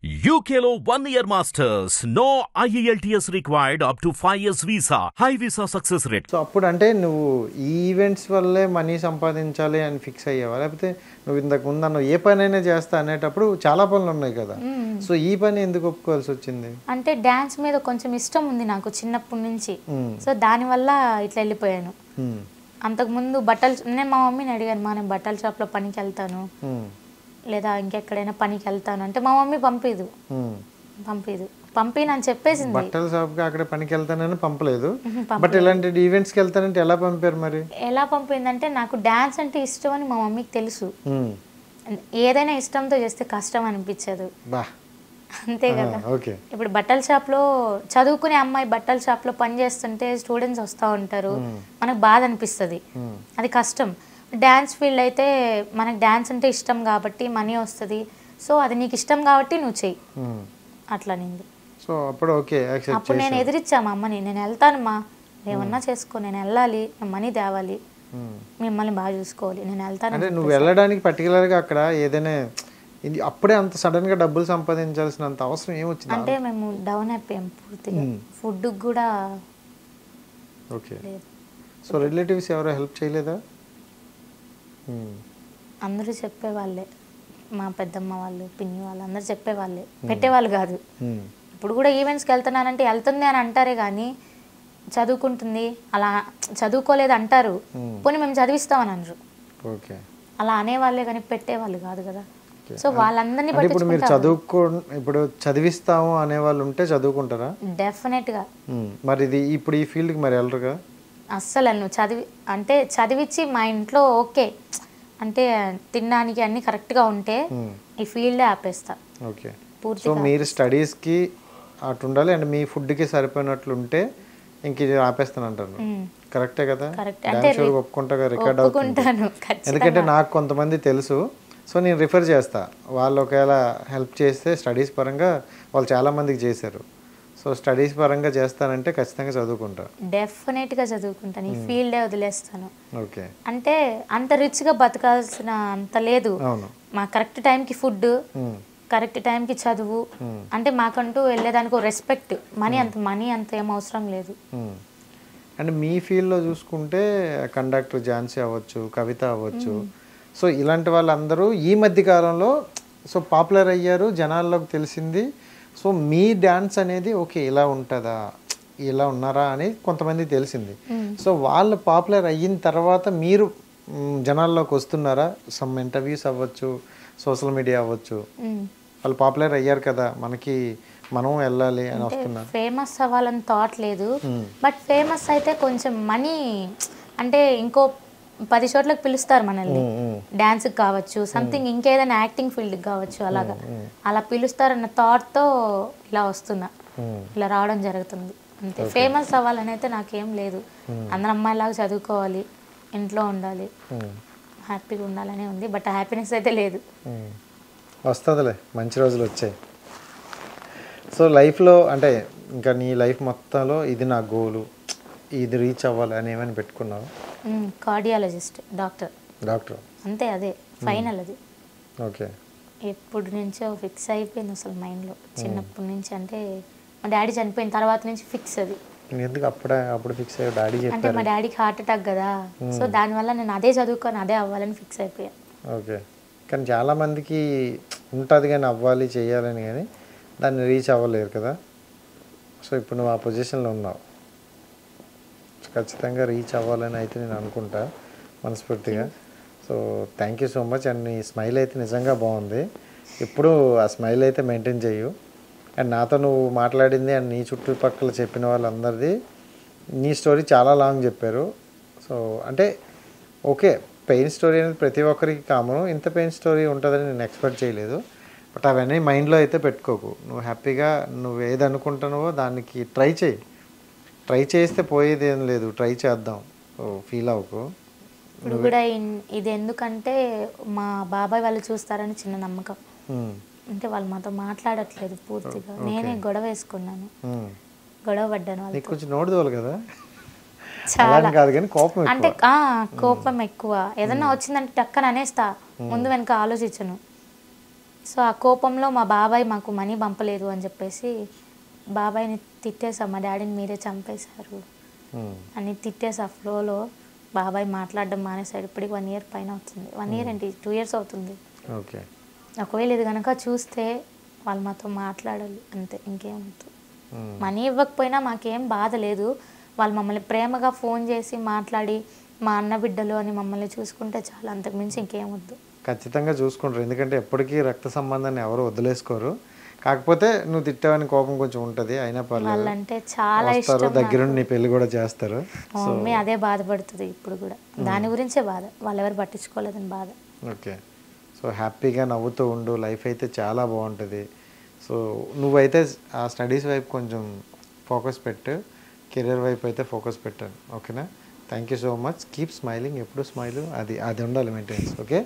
UKLO 1 year masters. No IELTS required up to 5 years visa. High visa success rate. So అప్పుడు అంటే నువ్వు ఈ events వల్లే money సంపాదించాలి అని ఫిక్స్ అయ్యావా, లేకపోతే నువ్వు ఇంతకు ముందు అన్న ఏ పనైనా చేస్తా అనేటప్పుడు చాలా పనులు ఉన్నాయి కదా, సో ఈ పని ఎందుకు ఒప్పుకోవాల్సి వచ్చింది? అంటే డాన్స్ మీద కొంచెం ఇష్టం ఉంది నాకు చిన్నప్పటి నుంచి. సో దానివల్ల ఇట్లా వెళ్ళిపోయాను. అంతకుముందు నేను మా మమ్మీని అడిగాను, నేను బట్టల షాప్లో పనికి వెళ్తాను లేదా ఇంకెక్కడైనా పనికి వెళ్తాను అంటే మా మమ్మీ పంపినని చెప్పేసింది. బట్టల షాప్కి అక్కడ పనికి వెళ్తానని పంపలేదు, బట్ ఇలాంటి ఈవెంట్స్కి వెళ్తానంటే ఎలా పంపారు? మరి ఎలా పంపిందంటే నాకు డాన్స్ అంటే ఇష్టం అని మా మమ్మీకి తెలుసు. ఏదైనా ఇష్టంతో చేస్తే కష్టం అనిపించదు, అంతే కదా. ఇప్పుడు బట్టల షాప్లో చదువుకునే అమ్మాయి బట్టల షాప్లో పని చేస్తుంటే స్టూడెంట్స్ వస్తూ ఉంటారు, మనకు బాధ అనిపిస్తుంది, అది కష్టం. డ్యాన్స్ ఫీల్డ్ అయితే మనకు డ్యాన్స్ అంటే ఇష్టం కాబట్టి మనీ వస్తుంది, సో అది నీకు ఇష్టం కాబట్టి నువ్వు చెయ్యి అట్లా నింది. సో అప్పుడు నేను ఎదిరిచ్చా మా అమ్మని, నేను వెళ్తానమ్మా, ఏమన్నా చేసుకో, నేను వెళ్ళాలి, మనీ తేవాలి, మిమ్మల్ని బాగా చూసుకోవాలి, నేను వెళ్తాను. అంటే నువ్వు వెళ్ళడానికి పర్టికులర్గా అక్కడ ఏదైనా అప్పుడే అంత సడన్ గా డబ్బులు సంపాదించాల్సినంత అవసరం ఏమొచ్చింది? అంటే మేము డౌన్ అయిపోయాం పూర్తిగా, ఫుడ్ కూడా. సో రిలేటివ్స్ ఎవరో హెల్ప్ చేయలేదా? అందరూ చెప్పేవాళ్ళే, మా పెద్దమ్మ వాళ్ళు, పిన్ని వాళ్ళు అందరూ చెప్పేవాళ్ళే, పెట్టేవాళ్ళు కాదు. ఇప్పుడు కూడా ఈవెంట్స్కి వెళ్తున్నానంటే వెళ్తుంది అని అంటారే కానీ చదువుకుంటుంది అలా చదువుకోలేదు అంటారు, పోనీ మేము చదివిస్తామని అనరు, అలా అనేవాళ్ళే కానీ పెట్టేవాళ్ళు కాదు కదా. సో వాళ్ళందరినీ ఇప్పుడు చదివిస్తాము అనేవాళ్ళు ఉంటే చదువుకుంటారా? డెఫినెట్ గా. మరి ఇది ఇప్పుడు ఈ ఫీల్డ్ కి మరి వెళ్ళరుగా అస్సలు. నువ్వు చదివించి మా ఇంట్లో ఓకే అంటే తినడానికి అన్ని కరెక్ట్ గా ఉంటే ఈ ఫీల్డే ఆపేస్తా. సో మీరు స్టడీస్ కి అటు ఉండాలి అండ్ మీ ఫుడ్ కి సరిపోయినట్లు ఉంటే ఇంక ఇది ఆపేస్తానంటారు, కరెక్టే కదా? ఒప్పుకుంటా, రికార్డ్ అవుతుంది. ఎందుకంటే నాకు కొంతమంది తెలుసు, సో నేను రిఫర్ చేస్తా, వాళ్ళు ఒకవేళ హెల్ప్ చేస్తే స్టడీస్ పరంగా వాళ్ళు చాలా మందికి చేశారు, సో స్టడీస్ పరంగా చేస్తానంటే ఖచ్చితంగా చదువుకుంటా, డెఫినెట్గా చదువుకుంటాను, ఈ ఫీల్డే వదిలేస్తాను. అంటే అంత రిచ్గా బతకాల్సిన అంత లేదు, మా కరెక్ట్ టైంకి ఫుడ్, కరెక్ట్ టైంకి చదువు, అంటే మాకంటూ వెళ్ళేదానికి రెస్పెక్ట్, మనీ అంత ఏం అవసరం లేదు. అండ్ మీ ఫీల్డ్లో చూసుకుంటే కండక్టర్ ఝాన్సీ అవ్వచ్చు, కవిత అవ్వచ్చు, సో ఇలాంటి వాళ్ళందరూ ఈ మధ్య కాలంలో సో పాపులర్ అయ్యారు, జనాల్లోకి తెలిసింది. సో మీ డ్యాన్స్ అనేది ఓకే ఇలా ఉంటుందా, ఇలా ఉన్నారా అని కొంతమంది తెలిసింది. సో వాళ్ళు పాపులర్ అయిన తర్వాత మీరు జనాల్లోకి వస్తున్నారా? సమ్ ఇంటర్వ్యూస్ అవ్వచ్చు, సోషల్ మీడియా అవ్వచ్చు, వాళ్ళు పాపులర్ అయ్యారు కదా, మనం వెళ్ళాలి అని వస్తున్నా. ఫేమస్ అవ్వాలని థాట్ లేదు, బట్ ఫేమస్ అయితే కొంచెం మనీ అంటే ఇంకో 10 చోట్లకు పిలుస్తారు మనల్ని, డ్యాన్స్కి కావచ్చు, సంథింగ్ ఇంకేదైనా యాక్టింగ్ ఫీల్డ్కి కావచ్చు, అలా పిలుస్తారన్న థాట్తో ఇలా వస్తున్నా, ఇలా రావడం జరుగుతుంది అంతే. ఫేమస్ అవ్వాలని అయితే నాకేం లేదు, అందరు అమ్మాయిలాగా చదువుకోవాలి, ఇంట్లో ఉండాలి, హ్యాపీగా ఉండాలనే ఉంది, బట్ హ్యాపీనెస్ అయితే లేదు. వస్తుందిలే, మంచి రోజులు వచ్చాయి. సో లైఫ్లో అంటే ఇంకా నీ లైఫ్ మొత్తంలో ఇది నా గోలు, ఇది రీచ్ అవ్వాలి అని ఏమైనా పెట్టుకున్నావు? కార్డియాలజిస్ట్, డాక్టర్ అంతే, అదే ఫైనల్. అది ఎప్పటి నుంచో ఫిక్స్ అయిపోయింది అసలు మైండ్లో, చిన్నప్పటి నుంచి. అంటే మా డాడీ చనిపోయిన తర్వాత నుంచి ఫిక్స్ అది. ఎందుకు అప్పుడు ఫిక్స్ అయ్యా? డాడీ అంటే మా డాడీకి హార్ట్ అటాక్ కదా, సో దానివల్ల నేను అదే చదువుకొని అదే అవ్వాలని ఫిక్స్ అయిపోయా. కానీ చాలా మందికి ఉంటుంది కానీ అవ్వాలి చేయాలని, కానీ దాన్ని రీచ్ అవ్వలేరు కదా. సో ఇప్పుడు నువ్వు ఆ పొజిషన్లో ఉన్నావు, ఖచ్చితంగా రీచ్ అవ్వాలని అయితే నేను అనుకుంటా మనస్ఫూర్తిగా. So thank you so much. And నీ స్మైల్ అయితే నిజంగా బాగుంది, ఎప్పుడు ఆ స్మైల్ అయితే మెయింటైన్ చేయు. అండ్ నాతో నువ్వు మాట్లాడింది అండ్ నీ చుట్టుపక్కల చెప్పిన వాళ్ళందరిది నీ స్టోరీ చాలా లాంగ్ చెప్పారు. సో అంటే ఓకే, పెయిన్ స్టోరీ అనేది ప్రతి ఒక్కరికి కామను, ఇంత పెయిన్ స్టోరీ ఉంటుందని నేను ఎక్స్పెక్ట్ చేయలేదు. బట్ అవన్నీ మైండ్లో అయితే పెట్టుకోకు, నువ్వు హ్యాపీగా నువ్వు ఏది అనుకుంటున్నావో దానికి ట్రై చేస్తే పోయేది ఏం లేదు, ట్రై చేద్దాం, ఫీల్ అవ్వకు. ఇప్పుడు కూడా ఇది ఎందుకంటే మా బాబాయ్ వాళ్ళు చూస్తారని చిన్న నమ్మకం, అంటే వాళ్ళు మాతో మాట్లాడట్లేదు పూర్తిగా, నేనే గొడవ వేసుకున్నాను, గొడవ పడ్డాను వాళ్ళకి. కొంచెం నోడుదోలు కదా, చాలా కాదు కానీ కోపం, అంటే కోపం ఎక్కువ, ఏదన్నా వచ్చిందంటే టక్కన అనేస్తా, ముందు వెనక ఆలోచించను. సో ఆ కోపంలో మా బాబాయ్ మాకు మనీ పంపలేదు అని చెప్పేసి బాబాయ్ని తిట్టేసాం, మా డాడీని మీరే చంపేశారు అని తిట్టేసి ఆ ఫ్లోలో బాబాయ్ మాట్లాడడం మానేశాడు. ఇప్పటికి 1 year పైన అవుతుంది. 1 year ఏంటి 2 years అవుతుంది. ఓకే. ఒకవేళ ఇది కనుక చూస్తే వాళ్ళు మాతో మాట్లాడాలి అంతే, ఇంకేమవుతుంది. మనీ ఇవ్వకపోయినా మాకేం బాధ లేదు. వాళ్ళు మమ్మల్ని ప్రేమగా ఫోన్ చేసి మాట్లాడి మా అన్న బిడ్డలు అని మమ్మల్ని చూసుకుంటే చాలా, అంతకు మించి ఇంకేం వద్దు. ఖచ్చితంగా చూసుకుంటారు, ఎందుకంటే ఎప్పటికీ రక్త సంబంధాన్ని ఎవరు వదిలేసుకోరు. కాకపోతే నువ్వు తిట్టావని కోపం కొంచెం ఉంటుంది, అయినా పర్లేదు, వాళ్ళంటే చాలా వస్తారు, ఇష్టం. దగ్గరుండి నీ పెళ్లి కూడా చేస్తారు. మా మమ్మీ అదే బాధపడుతుంది ఇప్పుడు కూడా, దాని గురించే బాధ, వాళ్ళు ఎవరు పట్టించుకోలేదని బాధ. ఓకే. సో హ్యాపీగా నవ్వుతూ ఉండు, లైఫ్ అయితే చాలా బాగుంటుంది. సో నువ్వైతే ఆ స్టడీస్ వైపు కొంచెం ఫోకస్ పెట్టు, కెరీర్ వైపు అయితే ఫోకస్ పెట్టాను. ఓకేనా? Thank you so much. Keep smiling, ఎప్పుడు స్మైల్, అది ఉండాలి మెయింటెనెన్స్. ఓకే.